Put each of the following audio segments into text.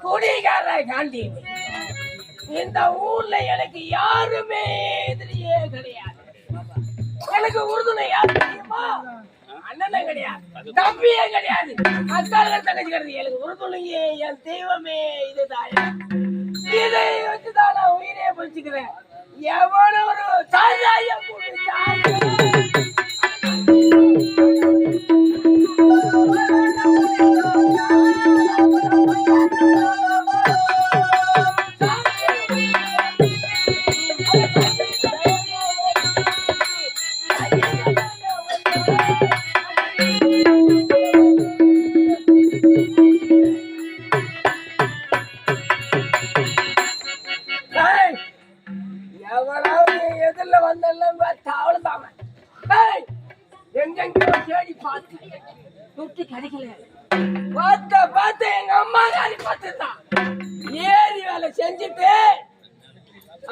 குடிகார காண்டி இந்த ஊர்ல எனக்கு யாருமே எதிரியே கிடையாது. எனக்கு உறுதுணை யாரு தெரியுமா? அண்ணனும் கிடையாது, தம்பியே கிடையாது, அக்கால தங்கச்சி கிடையாது. எனக்கு உறுதுணையே என் தெய்வமே இதுதான். இதை வச்சுதான் நான் உயிரே பிடிச்சுக்கிறேன். எவன ஒரு சாயம்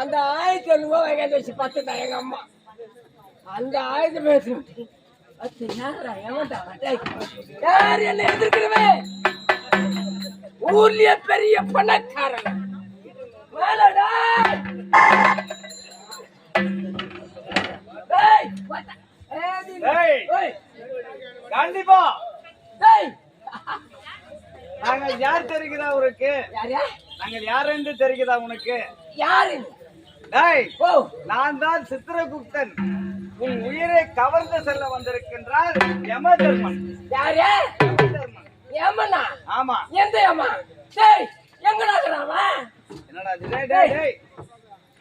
அந்த 1000 ரூபாய் வச்சு பார்த்துதான் எங்க அம்மா அந்த 1000 பேசுறேன். யார் என்ன எதிர்க்கிறவன்? ஊர்லயே பெரிய பணக்காரன். கண்டிப்பா நாங்கள் யார் தெரிகிறா உனக்கு? நாங்கள் யார் என்று தெரிகிறா உனக்கு? யாரு? நான் தான் சித்திரகுப்தன். உன் உயிரை கவர்ந்து செல்ல வந்திருக்கின்றார் யமதர்மன். யாரு? யமனா? ஆமா. எந்த யமா? டேய் எங்கடா இருக்கறான்? என்னடா டேய்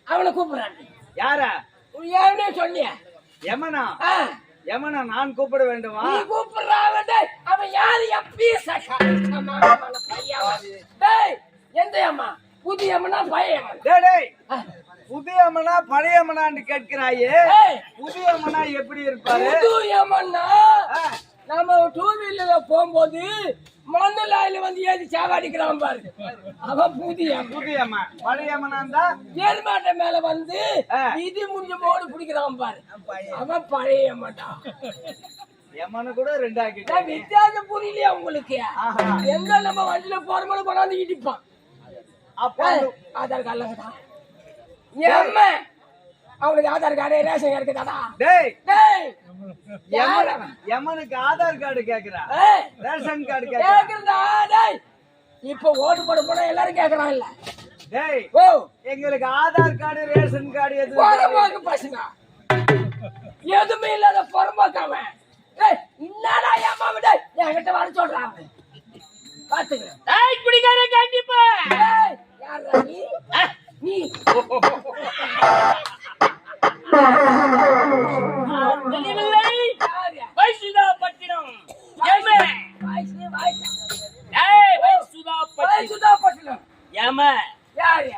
அவனை கூப்பிடுறான். யாரா? யாருனே சொல்லியா? யமனா? யமனா நான் கூப்பிட வேண்டுமா? நீ கூப்பிடுறாவ. டேய் அவன் யாரு? எப்பி சகாம பையா. டேய் எந்த யமா? புதிய யமனா பழைய யமனா? டேய் புதிய யமனா பழைய யமனான்னு கேட்கிறாயே. புதிய யமனா எப்படி இருப்பாரு? புதிய யமனா நம்ம 2 வீலர்ல போகும்போது மண்ணலாயில வந்து ஏறி சாவாடிக்கிறான் பாரு, அவன் புதிய யமன். பழைய யமனா தான் ஏர்மாட்ட மேல வந்து இது முடிஞ்ச போது பிடிக்கிறான் பாரு, அவன் பழைய யமன்டா. யமனு கூட 2 ஆக்கிட்டா. வித்தியாசம் புரியலையா உங்களுக்கு? எங்க நம்ம வண்டியில போறோம் கொண்டாந்து இடிப்பான். அப்ப ஆதார் கார்டுல தான் அவனுக்கு ஆதார் கார்டு ரேஷன் கார்டு இருக்குதாடா? டேய் டேய் யமனுக்கு ஆதார் கார்டு கேக்குறா, ரேஷன் கார்டு கேக்குறா? டேய் இப்ப ஓட்டு போட போனா எல்லாரும் கேக்குறான் இல்ல? டேய் ஓ எங்களுக்கு ஆதார் கார்டு ரேஷன் கார்டு எதுவும் பொறம்போக்கு பசங்க எதுவுமே இல்லாத பொறம்போக்காவன். டேய் என்னடா ஏமாவு? டேய் என்கிட்ட வர சொல்றான் பாத்துக்க. டேய் குடிகார கண்டிப்பா. டேய் யாரா நீ? நீ வைசுதாபட்டினம். வைசுதாபட்டினம் யம யாரு?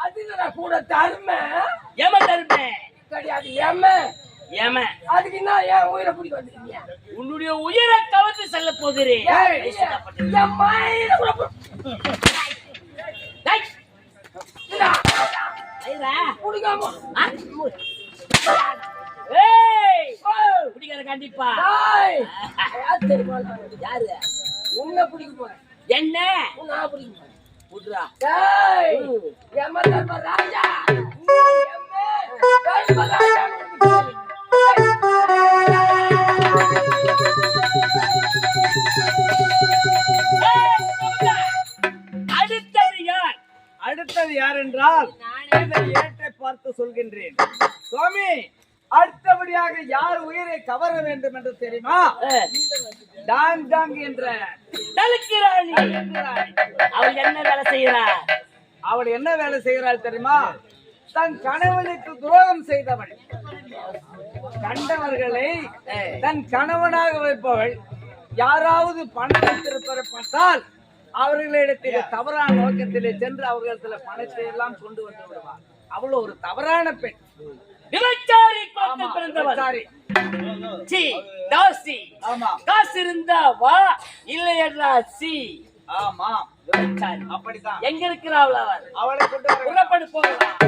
அதுல கூட தர்ம யம தர்ம கிடையாது. யம யம அதுக்கு என்ன ஏன் உயிரை பிடிக்க வந்துருக்கீங்க? உன்னுடைய உயிரை கவர்ந்து செல்ல போகிறேன். கண்டிப்பா யாரு உன்னை பிடிக்க போறேன்? என்ன நான் பிடிக்க போறேன். ராஜா அடுத்தது யார் என்றால் ஏற்றை பார்த்து சொல்கின்றேன் சுவாமி. அடுத்தபடியாக யார் உயிரை கவர வேண்டும் என்று தெரியுமா? டாங் டாங் என்ற அவள் என்ன வேலை செய்கிறாள்? அவள் என்ன வேலை செய்கிறாள் தெரியுமா? தன் கணவனுக்கு துரோகம் செய்தவள், கண்டவர்களை தன் கணவனாக வைப்பவள். யாராவது பணம் வைத்திருப்பதை பார்த்தால் அவர்களிடத்திலே தவறான நோக்கத்திலே சென்று அவர்களிடத்தில் பணத்தை எல்லாம் கொண்டு வந்து விடுவார். அவ்வளவு ஒரு தவறான பெண். காசு இருந்தா வா, இல்லை என்றா சி. ஆமா அப்படித்தான். எங்க இருக்கிறாள் அவள்? அவளை கொண்டு புறப்படு போகலாம்.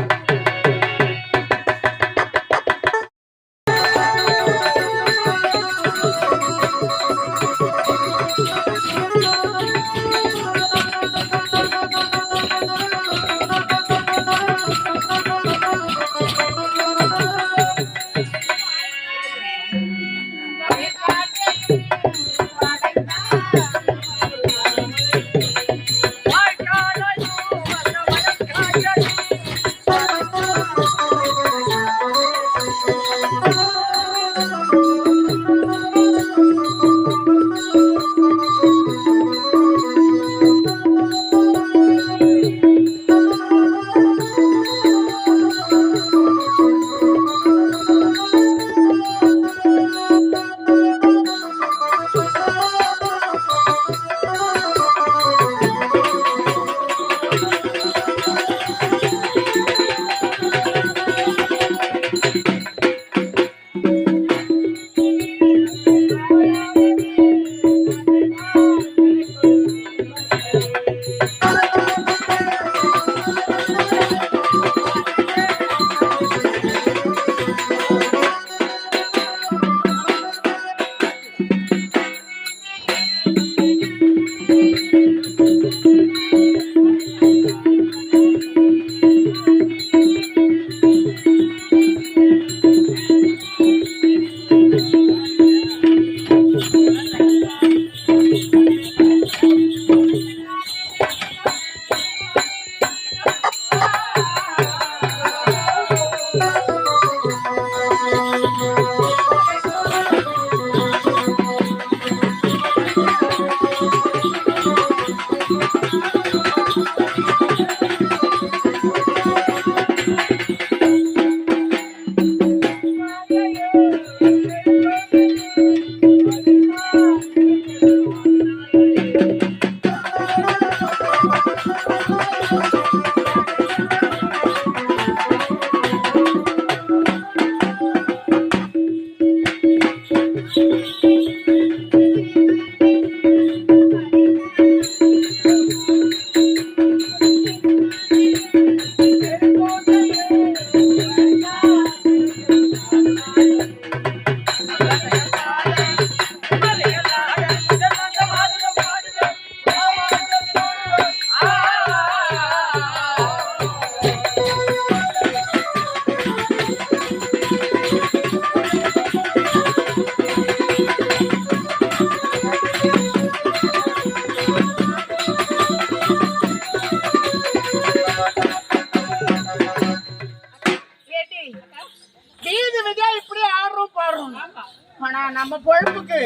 நம்ம பொழப்புக்கு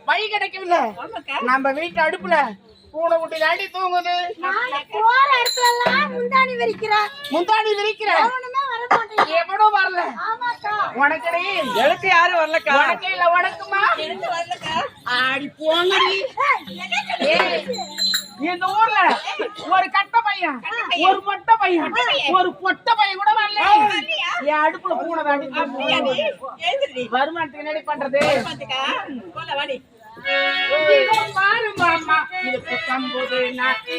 பை கிடைக்கவில்லை. நம்ம வீட்டு அடுப்புல பூனை குட்டி தாண்டி தூங்குது. போற இடத்துல எல்லாம் முந்தாணி விரிக்கிறேன். முந்தாடி விரிக்கிற எவனுமே வர மாட்டேங்குது. எவனும் வரல. ஆமாக்கா. உனக்கடி எனக்கு யாரும் வரலக்கா. உனக்கு இல்ல உனக்குமா ஆடி போங்கடி. ஏய், இந்த ஊர்ல ஒரு கட்ட பையன், ஒரு மொட்டை பையன், ஒரு பொட்டை பையன் கூட வரல. என் அடுப்புல பூனை தாண்டி வருமானத்துக்கு என்னடி பண்றது? இதோ பாரு மாமா, இது 19 நாட்டு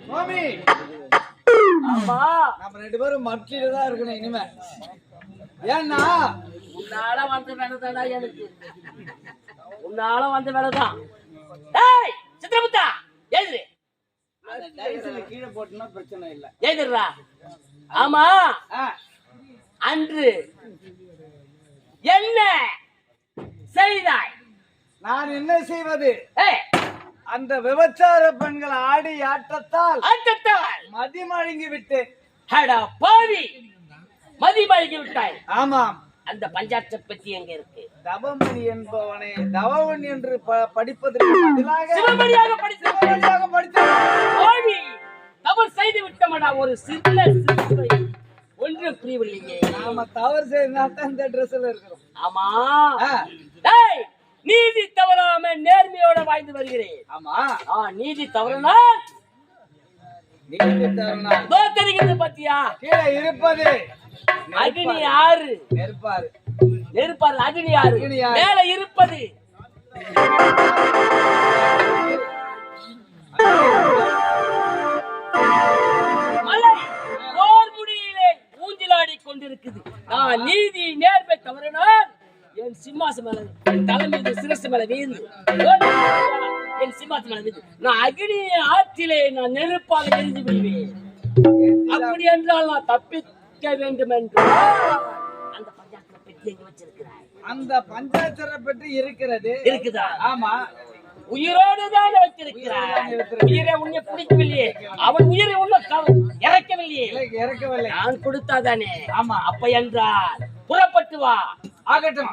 மாமி, ஆமா, நம்ம 2 பேரும் மத்தியில தான் இருக்கணும் இனிமே. ஏன்னா உன்னால வந்த வேலைதானா எனக்கு? உன்னால வந்த வேலைதான். ஏய் சித்திரமுத்தா, எழுது. டைல்ஸ்ல கீழே போட்டுனா பிரச்சனை இல்ல. எழுதுறா. ஆமா, அன்று என்ன செய்தாய்? நான் என்ன செய்வது? ஏய், அந்த விபச்சார பெண்கள் ஆடி ஆட்டத்தால் ஆட்டத்தால் மதிமழுங்கி விட்டேன். அடா பாவி, மதிமழுங்கி விட்டாய். ஆமாம். அந்த பஞ்சாட்ச பெட்டி எங்க இருக்கு? தவமணி என்பவனே தவவன் என்று படிப்பதற்கு பதிலாக சிவமணியாக படித்தவன். சிவமணியாக படித்தவன். பாவி, தவறு செய்து விட்டமடா. ஒரு சின்ன சிறுவை ஒன்று புரியவில்லையே. நாம தவறு செய்தாதான் இந்த ட்ரெஸ்ல இருக்கிறோம். ஆமா. ஏய், நீதி தவறாம நேர்மையோட வாழ்ந்து வருகிறேன். ஆமா. நீதி தவறுனா நீதி தவறுனா தோத்தரிக்கிறது பத்தியா? கீழே இருப்பது அக்னி யாரு? நெருப்பாரு. நெருப்பாரு. அக்னி யாரு? அக்னி யாரு? மேல இருப்பது மலை. போர் முடியிலே ஊஞ்சலாடி கொண்டிருக்குது. நான் நீதி நேர்மை தவறினால் என் சிம்மாசம் தலை மீது சிரசு மேல வீழ்ந்து என் சிம்மாசம் மேல வீழ்ந்து நான் அக்னி ஆற்றிலே நான் நெருப்பாக எரிந்து விடுவேன். அப்படி என்றால் நான் தப்பிக்க வேண்டும் என்று அந்த பஞ்சாட்சர பெட்டி எங்க வச்சிருக்கிறாய்? அந்த பஞ்சாட்சர பெட்டி இருக்கிறது. இருக்குதா? ஆமா. உயிரோடு தான் வைத்திருக்கிறாய். உயிரை உன்னை பிடிக்கவில்லையே, அவன் உயிரை உன்னை இறக்கவில்லையே. இறக்கவில்லை. நான் கொடுத்தாதானே. ஆமா. அப்ப என்றால் புறப்பட்டு வா. ஆகட்டும்.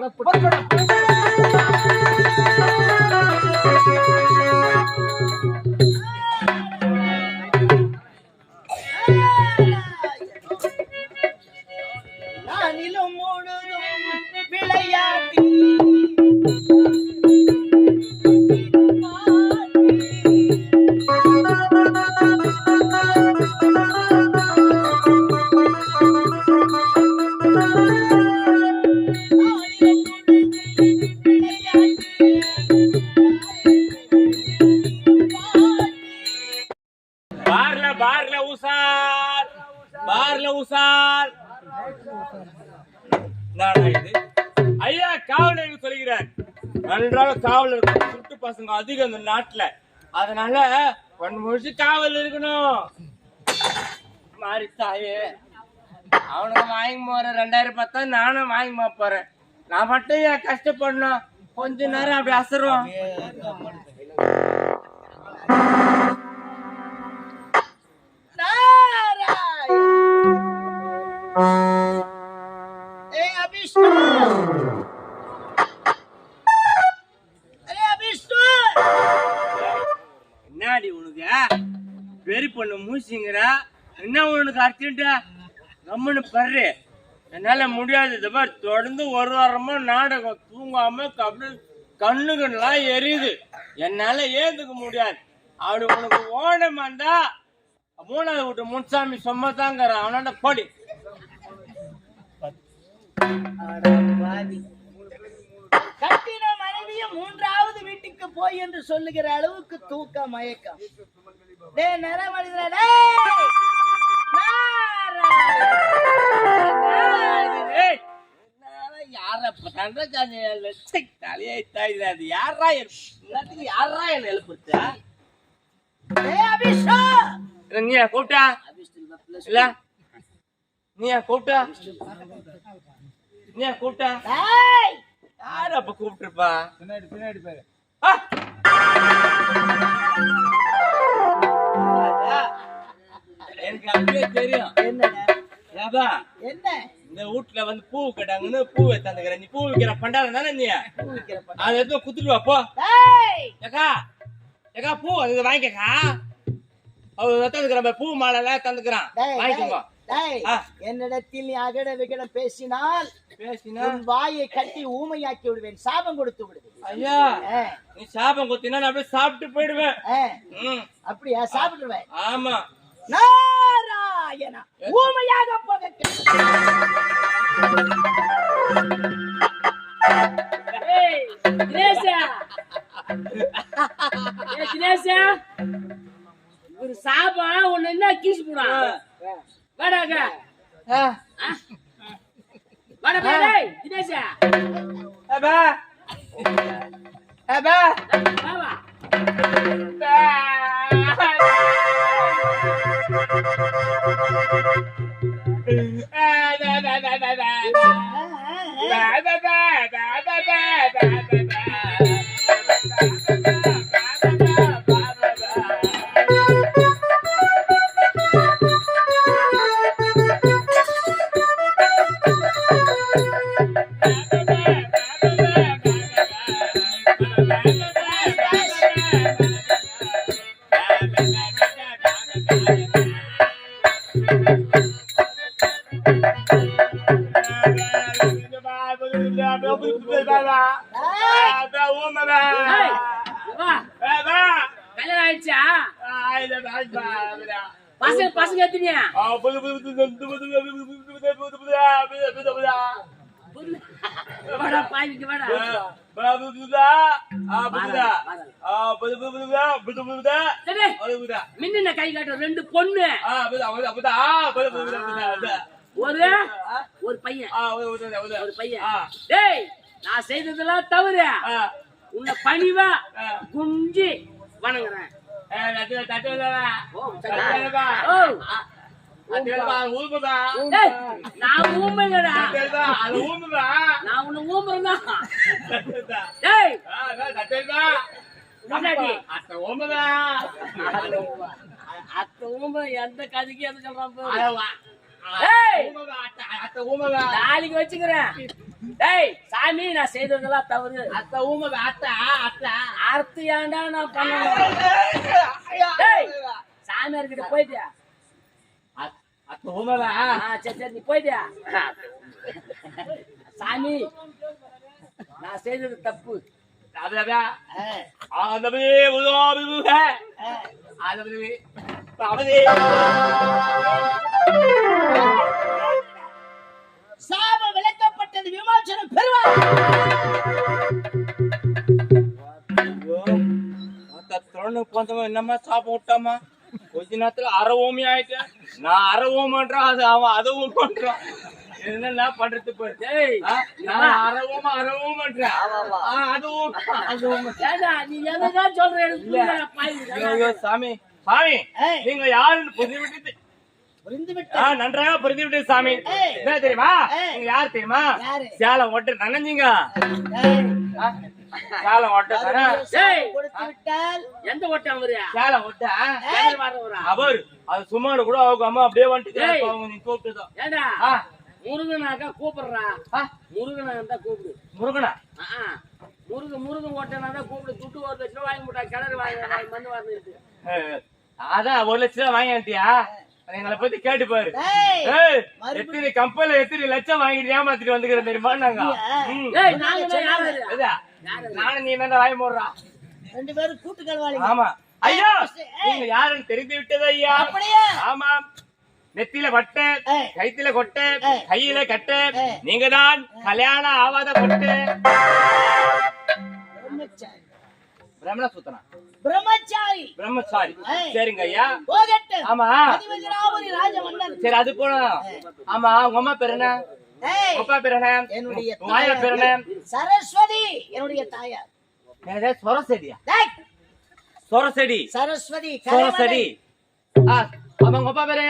நானிலும் முழுதும் விளையாட்டி உஷார் பார்ல உஷார். நானா இது ஐயா காவலர் சொல்கிறேன். நன்றாக காவல் இருக்கணும். சுட்டு பசங்க அதிகம் இந்த நாட்டுல. அதனால ஒன்று முடிச்சு காவல் இருக்கணும். மாறி தாயே அவனுக்கு வாங்கி போற 2010 நானும் வாங்கி போறேன். நான் மட்டும் ஏன் கஷ்டப்படணும்? கொஞ்ச நேரம் அப்படி அசரும். என்னடி உனக்கு வெறி பண்ண மூசிங்கிறா? என்ன உனக்கு அர்ஜென்ட்டா? கம்முன்னு பர்று. என்னால முடியாது. இந்த மாதிரி தொடர்ந்து ஒரு வாரமா நாடகம் தூங்காம அப்படியே கண்ணுகள்லாம் எரியுது. என்னால ஏந்துக்க முடியாது. அப்படி உனக்கு ஓடமாண்டா 3வது வீட்டு முன்சாமி சொம்மதாங்கிறான். அவனாண்ட போடி. கட்டின மனைவியும் 3வது வீட்டுக்கு போய் என்று சொல்லுகிற அளவுக்கு தூக்க மயக்கம். நீயா கூப்பிட்டா? இல்ல நீயா கூப்பிட்டா? நீயா கூப்பிட்டா? யாரு அப்ப கூப்பிட்டுருப்பா? பின்னாடி பின்னாடி பாரு. எனக்கு அப்படியே தெரியும். என்ன இந்த வீட்டுல வந்து பூ கேட்டாங்கன்னு பூவை தந்துக்கிறேன். நீ பூ விற்கிற பண்டாரம் தானே நீ? அதை எடுத்து குத்துட்டு வா போ. ஏக்கா ஏக்கா பூ அது வாங்கிக்கா. அவ தந்துக்கிறான் பூ மாலை எல்லாம் தந்துக்கிறான். வாங்கிக்கோங்க. என்னிடத்தில் நீ அகட விகட பேசினால் வாயை கட்டி ஊமையாக்கி விடுவேன். சாபம் கொடுத்து விடுவேன். ஐயா நீ சாபம் கொடுத்தீங்கன்னா நான் அப்படியே சாப்பிட்டு போயிடுவேன். அப்படியா? சாப்பிடுவேன். ஆமா. நாராயணா ஊமையாக போக ஒரு சாபா ஒண்ணு என்ன கீசு போடா. வாடாங்க வாடா டேய் தினேஷா. அப்பா அப்பா வாவா கல்யாணம் ஆயிடுச்சா? பசங்க எத்தனையா? வாடா பாய்க்கு வாடா. மின்ன கை காட்ட 2 பொண்ணு ஒரு பையன். ஒரு பையன். டேய் நான் செய்ததெல்லாம் தவறு. உன்னை பணிவா குஞ்சி வணங்குறேன். நான் ஊமைடா. நான் உன்னை ஊம்புறேன்னா அத்த ஊம்ப எந்த கதைக்கு எது சொல்றான் நாளைக்கு வச்சுக்கிறேன். டேய் சாமி நான் செய்ததெல்லாம் தவறு. அத்த ஊம அர்த்த ஏன்டா நான் பண்ணணும்? டேய் சாமியார் கிட்ட போயிட்டியா? சரி சரி நீ போயிட்டியா? சாமி நான் செய்தது தப்பு. சாபம் விளக்கப்பட்டது. விமோசனம் பெறுவார். என்னமா சாப்பிட்டாமா? கொஞ்ச நேரத்துல அரை ஓமி ஆயிட்டு நான் அரை ஓமன்றான் அது அவன் அதை ஓமன்றான் என்ன பண்றது போச்சு நான் அரை ஓமன்றேன் அது நீ எதான் சொல்ற சாமி சாமி நீங்க யாருன்னு புரிந்து விட்டு நன்றாக புரிந்து விட்டு சாமி என்ன தெரியுமா நீங்க யாரு தெரியுமா சேலம் ஓட்டு நனைஞ்சிங்க சேலம் ஓட்ட எந்த ஓட்டம் சேலம் ஓட்ட அவர் அது சும்மா கூட அவங்க அம்மா அப்படியே வந்துட்டு நீ கூப்பிட்டுதான் ஏண்டா முருகனாக்கா கூப்பிடுறா முருகனா இருந்தா கூப்பிடு முருகனா முருகன் ஓட்டனா தான் கூப்பிடு துட்டு 1 லட்சம் வாங்கி போட்டா கிணறு வாங்கி மண்ணு வாங்கிட்டு அதான் 1 லட்சம் வாங்கிட்டியா எங்களை பத்தி கேட்டு பாரு எத்தனை கம்பெனில எத்தனை லட்சம் வாங்கிட்டு ஏமாத்திட்டு வந்துக்கிறேன் தெரியுமா நாங்க நானும் நீ என்ன வாங்கி போடுறா 2 பேரும் கூட்டு கலவாளி. ஆமா ஐயா நீங்க யாருன்னு தெரிந்து விட்டது ஐயா ஆமா நெத்தில வட்டை கைத்தில கொட்டை கையில கட்டை நீங்க தான் கல்யாணம் ஆவாத கொட்டை பிரம்மண சூத்தனா பிரம்மச்சாரி சரிங்க ஐயா ஆமா சரி அது போன ஆமா உங்க அம்மா பேர் என்ன அப்பா பேர் என்ன என்னுடைய மாயா பேர் என்ன சரஸ்வதி என்னுடைய தாயார் சொரசெடியா சொரசெடி சரஸ்வதி சொரசெடி ஆமா உங்க அப்பா பேரு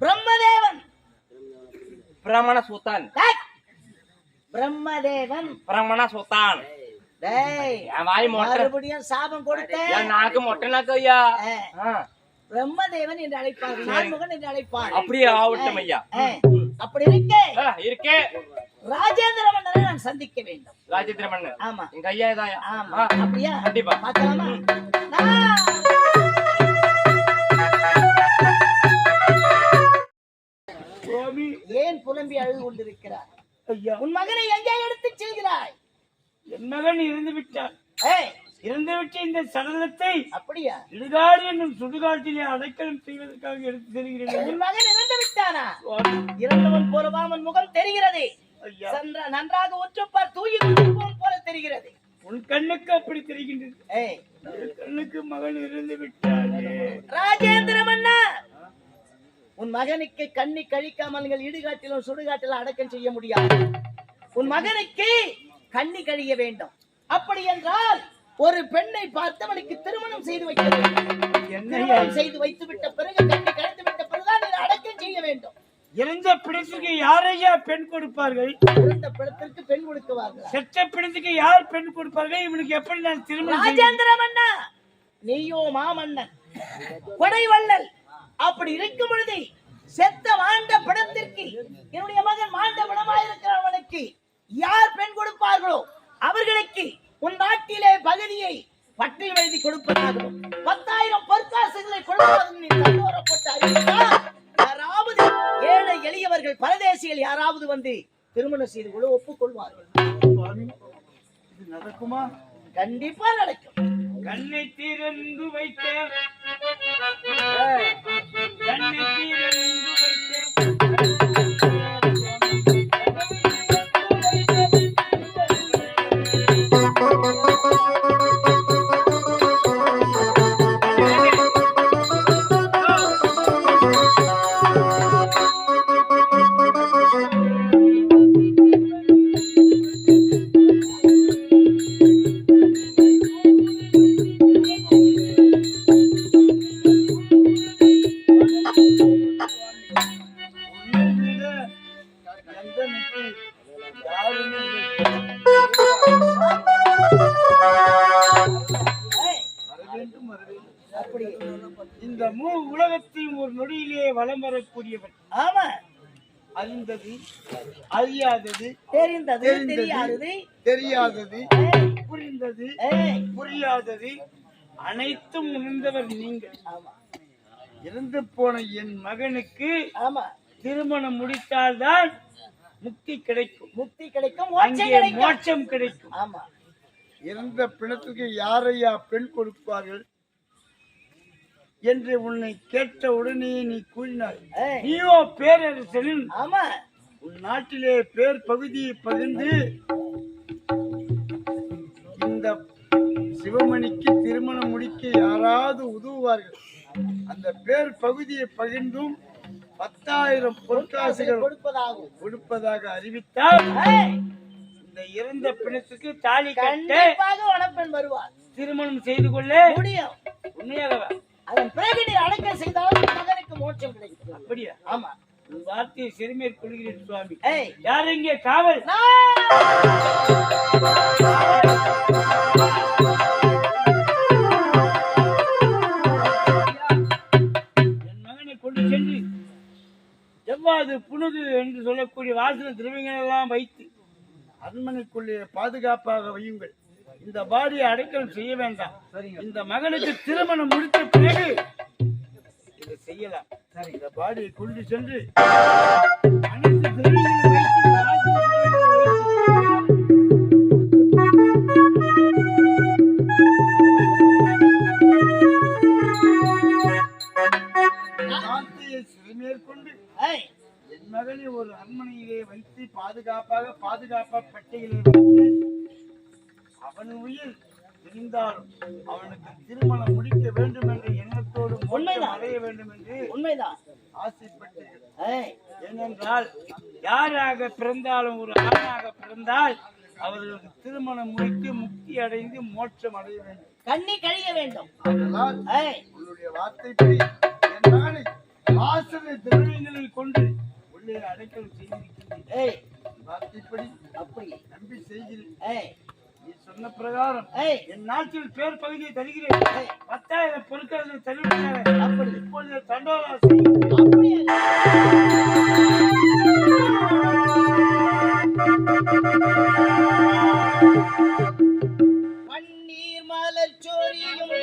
பிரம்மதேவன் பிரம்மண சூத்தான் பிரம்மதேவன் பிரம்மண சூத்தான் வாய் மொட்டை மறுபடியும் சாபம் கொடுத்தேன் நாக்கு மொட்டை நாக்கு ஐயா பிரம்மதேவன் என்று அழைப்பார் நான்முகன் என்று அழைப்பார் அப்படியே ஆவட்டும் ஐயா அப்படி இருக்கே ராஜேந்திர மன்னரை நான் சந்திக்க வேண்டும் ராஜேந்திர மன்னர் ஆமா எங்க ஐயா இதாயா ஆமா அப்படியா கண்டிப்பா பார்க்கலாமா ஏன் புலம்பி அழுது கொண்டிருக்கிறார் உன் மகனை எங்கே எடுத்து செல்கிறாய் என் மகன் இறந்து விட்டார் இறந்துவிட்டு இந்த சடலத்தை அப்படியா இடுகாடு என்னும் சுடுகாட்டிலே அடைக்கலம் செய்வதற்காக எடுத்து செல்கிறேன் உன் மகன் இறந்து விட்டானா இறந்தவன் போலவா அவன் முகம் தெரிகிறது நன்றாக ஒற்றுப்பார் தூயி போல தெரிகிறது உன் கண்ணுக்கு அப்படி தெரிகின்றது கண்ணுக்கு மகன் இறந்து விட்டார் ராஜேந்திர மன்னா உன் மகனுக்கு கண்ணி கழிக்காமல் இடுகாட்டிலும் சுடுகாட்டிலும் அடக்கம் செய்ய முடியாது உன் மகனுக்கு கண்ணி கழிய வேண்டும் அப்படி என்றால் ஒரு பெண்ணை பார்த்து அவனுக்கு திருமணம் செய்து வைக்க வேண்டும் திருமணம் செய்து வைத்து விட்ட பிறகு கண்ணி கழித்து விட்ட பிறகுதான் இதை அடக்கம் செய்ய வேண்டும் இறந்த பிணத்துக்கு யாரையா பெண் கொடுப்பார்கள் இறந்த பிணத்திற்கு பெண் கொடுக்குவார்கள் செத்த பிணத்துக்கு யார் பெண் கொடுப்பார்கள் இவனுக்கு எப்படி நான் திருமணம் ராஜேந்திர மன்னா நீயோ மாமன்னன் கொடைவள்ளல் அப்படி இருக்கும் பொழுது செத்த வாழ்ந்த படத்திற்கு என்னுடைய மகன் வாழ்ந்த படமாயிருக்கிறவனுக்கு யார் பெண் கொடுப்பார்களோ அவர்களுக்கு உன் நாட்டிலே பகுதியை பட்டியல் எழுதி கொடுப்பதாகவும் 10,000 பொற்காசுகளை கொடுப்பதாகவும் நீ தன்னோரப்பட்டு அறிவித்தால் யாராவது ஏழை எளியவர்கள் பரதேசிகள் யாராவது வந்து திருமணம் செய்து கொள்ள ஒப்புக்கொள்வார்கள். நடக்குமா? கண்டிப்பா நடக்கும். கண்ணை திறந்து வைத்த கண்ணை திறந்து வைத்த இந்த உலகத்தையும் ஒரு நொடியிலே வலம் வரக்கூடியவன். ஆமா, அறிந்தது அறியாதது, தெரிந்தது தெரியாதது, தெரியாதது புரிந்தது புரியாதது அனைத்தும் உணர்ந்தவர் நீங்கள். இறந்து போன என் மகனுக்கு திருமணம் முடித்தால்தான் முக்தி கிடைக்கும். முக்தி கிடைக்கும், மோட்சம் கிடைக்கும். ஆமா, இறந்த பிணத்துக்கு யாரையா பெண் கொடுப்பார்கள் என்று உன்னை கேட்ட உடனே நீ கூறினாய். நீயோ பேரரசனின் உன் நாட்டிலே பேர் பகுதியை பகிர்ந்து இந்த சிவமணிக்கு திருமணம் முடிக்க யாராவது உதவுவார்கள். அந்த பேர் பகுதியை பகிர்ந்தும் 10,000 பொற்காசுகள் கொடுப்பதாக அறிவித்தால் இந்த இறந்த பிணத்துக்கு தாலி கட்ட கண்டிப்பாக வனப்பெண் வருவார். திருமணம் செய்து கொள்ள முடியும். உண்மையாகவா? அதன் பிறகு நீ அடக்கம் செய்தால் மகனுக்கு மோட்சம் கிடைக்கும். அப்படியா? ஆமா. உன் வார்த்தையை சிறுமேற் கொள்கிறேன் சுவாமி. ஏய், யார் இங்கே காவல்? என் மகனை கொண்டு சென்று எவ்வாறு புனுது என்று சொல்லக்கூடிய வாசன திரவியங்கள் எல்லாம் வைத்து அரண்மனைக்குள்ளே பாதுகாப்பாக வையுங்கள். இந்த பாடியை அடைக்கலம் செய்ய வேண்டாம். இந்த மகனுக்கு திருமணம் முடித்த பிறகு இதை செய்யலாம். இந்த பாடியை கொண்டு சென்று அனைத்து திரவியங்களை வைத்து வாசன திரவியங்களை மேற்கொண்டு என் மகனை ஒரு அரண்மனையிலே வைத்து பாதுகாப்பா பெட்டையிலே வைத்து அவன் உயிர் இருந்தாலும் அவனுக்கு திருமணம் முடிக்க வேண்டும் என்ற எண்ணத்தோடு அடைய வேண்டும் என்று உண்மைதான் ஆசைப்பட்டீர்கள். ஏனென்றால் யாராக பிறந்தாலும் ஒரு ஆணாக பிறந்தால் அவர்களுக்கு திருமணம் முடித்து முக்தி அடைந்து மோட்சம் அடைய வேண்டும், கண்ணி கழிய வேண்டும். அதனால் உங்களுடைய வார்த்தைப்படி என் மகனை வாசனை திரவியங்களை கொண்டு உள்ளே அடைக்கலம் செய்திருக்கிறேன். வார்த்தைப்படி அப்படி நம்பி செய்கிறேன். நீ சொன்ன பிரகாரம் என் நாட்டில் பேர் பகுதியை தருகிறேன். 10,000 பொருட்களை தருகிறேன். அப்படி இப்பொழுது தண்டோரா பன்னீர் மலர் சோரியும்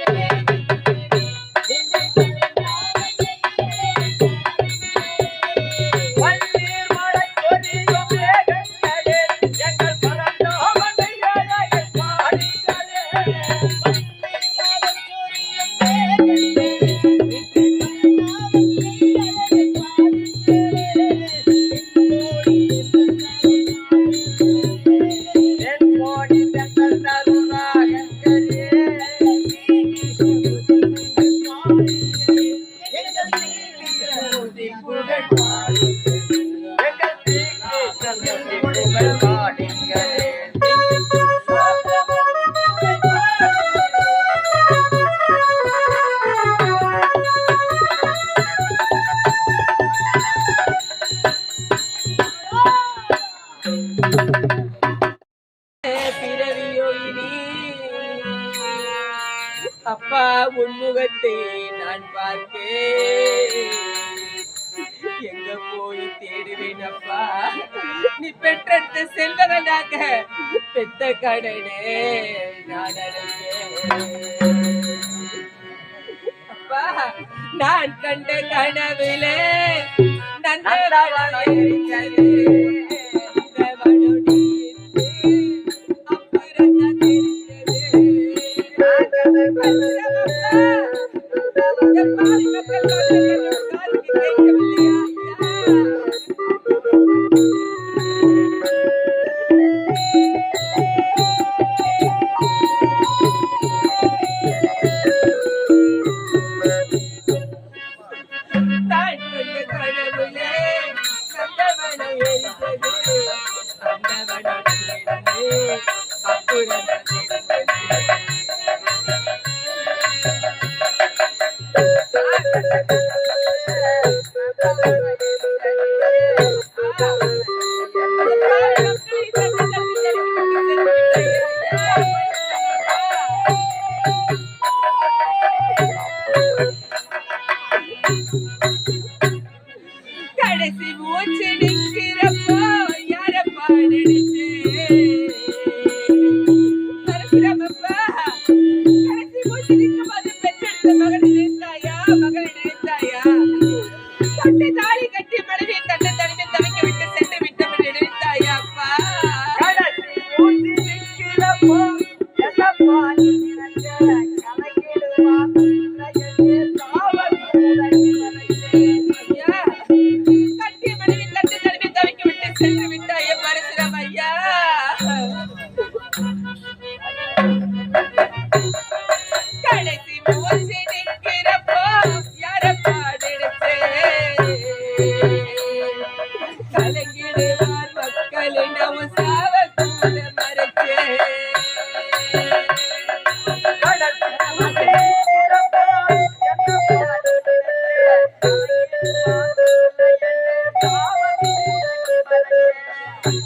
அப்பா உன்முகத்தை நான் பார்க்கேன், எங்க போய் தேடுவேன் அப்பா, நீ பெற்றெடுத்த செல்வகனாக பெத்த கடனே நான் அடைக்கேன். அப்பா நான் கண்ட கனவிலே நந்தவனம் இருக்கிறது, கடைசி மூச்சு நிற்கிறப்போ யாரப்பா நினைச்சு மறக்கிறப்பா, கடைசி மூச்சு நிற்கும் போது பெற்றெடுத்த மகனை நினைத்தாயா, மகளை நினைத்தாயா, தொட்டு தாலி கட்டி மனைவி தன்னை தனிமை தவிக்க விட்டு சென்று விட்டவன் நினைத்தாயா அப்பா? கடைசி மூச்சு நிற்கிறப்போ என்னப்பா நீ நினைச்ச கணக்கிடுவா சென்று விட்டாய பரசுரம் ஐயா. கடைசி மூச்சு நிற்கிறப்போ கலங்கிடுவார் மக்களிடம் சாவ கூட மறைச்சே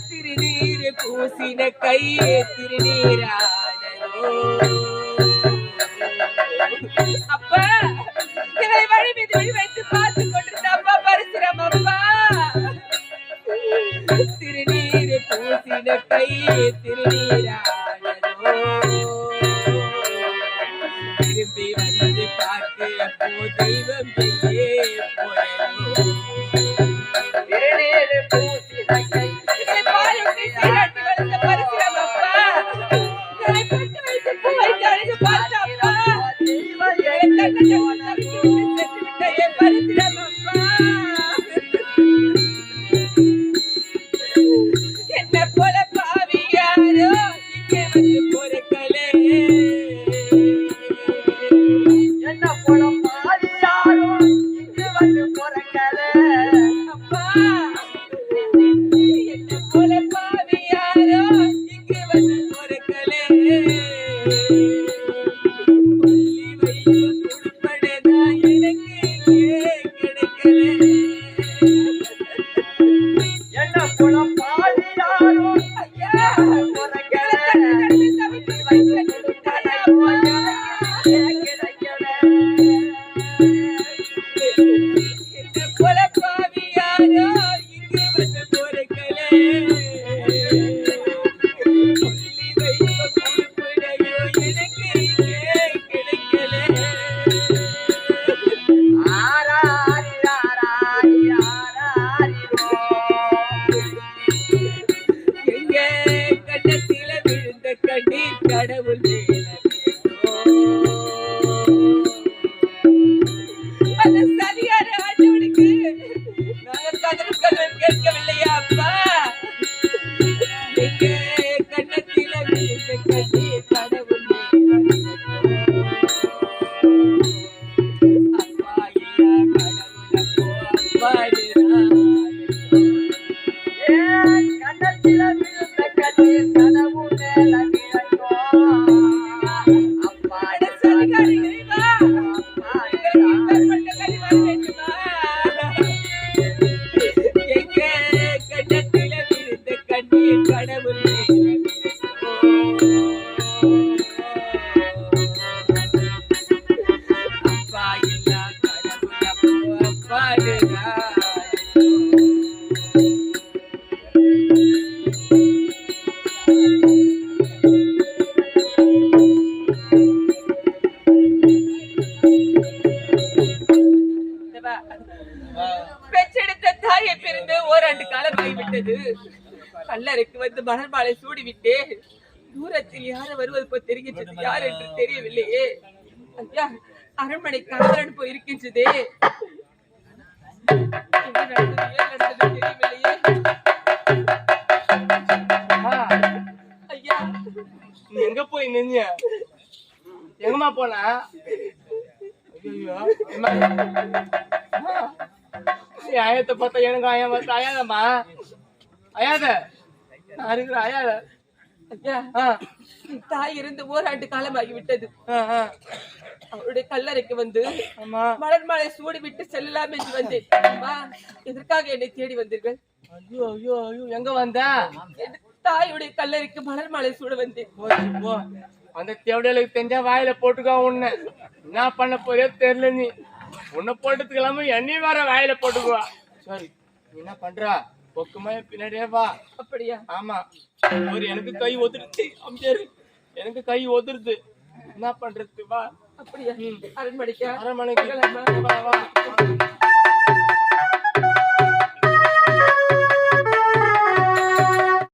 திருநீர் பூசின கையே திருநீரானோ அப்பா இதை வழி மீது வழி வைத்து பார்த்து கொண்டிருந்த அப்பா பரிசுரம் அப்பா திருநீர் பூசின கையே திருநீரானோ திரும்பி வந்து பார்த்து அப்போ தெய்வம் எங்கே போனோ திருநீர் பூசின கை என்ன போல பாவியாரோ இங்கே வந்து பொறுக்கலே என்ன போல பாவியாரோ இங்கே வந்து பொறுக்கலே அப்பா என்ன போல பாவியாரோ இங்கே வந்து பொறுக்கலே கடவுள் அந்த சரியான ஆண்டவனுக்கு நாங்கள் கதவுகள் கேட்கவில்லையா அப்பா எங்க கண்ணத்தில விழுந்த கண்ணீர் கடவுள் அப்பா இல்லா கடவுள் அப்போ அப்பா கண்ணத்தில விழுந்த கண்ணீர் கடவுள் பெற்றெடுத்த தாயை பிரிந்து ஓராண்டு காலம் ஆகிவிட்டது. கல்லறைக்கு வந்து மலர் மாலை சூடிவிட்டு தூரத்தில் யார் வருவது போல் தெரிகின்றது, யார் என்று தெரியவில்லையே. ஐயா, அரண்மனை கலவரன் போய் இருக்கின்றதே, தெரியவில்லையே. ஐயா, நீ எங்க போய் நின்ன? எங்கம்மா போனா? ஆயத்தை பார்த்தா எனக்கு ஆயா பார்த்த அயாதம்மா, அயாத நான் இருக்கிற அயாத. ஐயா, தாய் இருந்து ஓராண்டு காலம் ஆகிவிட்டது. அவருடைய கல்லறைக்கு வந்து மலர் மாலை சூடி விட்டு செல்லலாம் என்று வந்தேன். எதற்காக என்னை தேடி வந்தீர்கள்? ஐயோ ஐயோ ஐயோ, எங்க வந்த? தாயுடைய கல்லறைக்கு மலர் மாலை சூட வந்தேன். போ, அந்த தேவடைகளுக்கு தெரிஞ்சா வாயில போட்டுக்கோ. உன்ன என்ன பண்ண போறே தெரியல. நீ உன்னை போட்டதுக்கு இல்லாம என்னையும் வேற வாயில போட்டுக்குவா. சரி, நீ என்ன பண்றா? பொக்குமா பின்னாடியே வா. அப்படியா? ஆமா, ஒரு எனக்கு கை ஒதுருச்சு. அம்ஜரு எனக்கு கை ஒதுருது. என்ன பண்றது? வா. அப்படியா? அரண்மனைக்கு அரண்மனைக்கு வா வா.